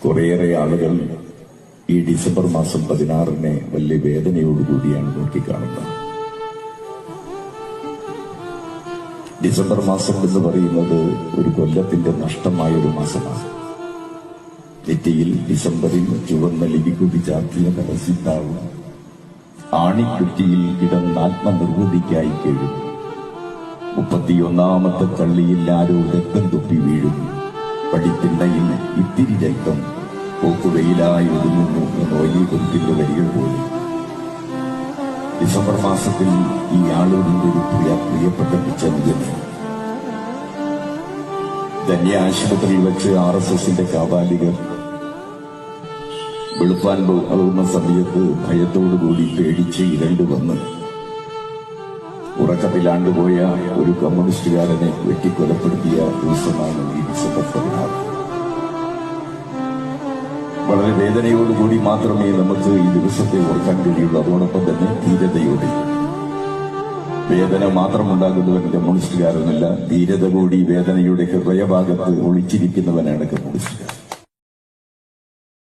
കുറേയേറെ ആളുകൾ ഈ ഡിസംബർ മാസം 16-നെ വലിയ വേദനയോടുകൂടിയാണ് നോക്കിക്കാണുന്നത്. ഡിസംബർ മാസം എന്ന് പറയുന്നത് ഒരു കൊല്ലത്തിന്റെ നഷ്ടമായൊരു മാസമാണ്. നെറ്റിയിൽ ഡിസംബറിൽ ചുവന്ന ലിപികുടി ചാർത്തിയ കരസിത്താവും ആണിക്കുറ്റിയിൽ കിടന്ന ആത്മനിർവൃതിക്കായി കേഴും. 31ാമത്തെ കള്ളിയിൽ ആരോ രക്തം തുപ്പി വീഴുന്നു. പടിത്തിണ്ണയിൽ ഇത്തിരി രക്തം പോക്കുവെയിലായി ഒതുങ്ങുന്നു എന്ന വലിയ കുറിപ്പിന്റെ വരികൾ പോലെ ഡിസംബർ മാസത്തിൽ ഈ ആളുകളുടെ ഒരു പ്രിയപ്പെട്ട പിച്ചനുജന് ധന്യ ആശുപത്രിയിൽ വെച്ച് RSSന്റെ കാപാലികർ വെളുപ്പാൻ പോകുന്ന സമയത്ത് ഭയത്തോടുകൂടി പേടിച്ച് ഇരണ്ടു വന്ന് ഉറക്കത്തിലാണ്ടുപോയ ഒരു കമ്മ്യൂണിസ്റ്റുകാരനെ വെട്ടിക്കൊലപ്പെടുത്തിയ ദിവസമാണ് ഈ ഡിസംബർ 16. വളരെ വേദനയോടുകൂടി മാത്രമേ നമുക്ക് ഈ ദിവസത്തെ ഓർക്കാൻ കഴിയുള്ളൂ. അതോടൊപ്പം തന്നെ ധീരതയോടെ. വേദന മാത്രമുണ്ടാകുന്നവൻ കമ്മ്യൂണിസ്റ്റുകാരനല്ല, ധീരത കൂടി വേദനയുടെ ഹൃദയഭാഗത്ത് ഒളിച്ചിരിക്കുന്നവനാണ് കമ്മ്യൂണിസ്റ്റുകാരൻ.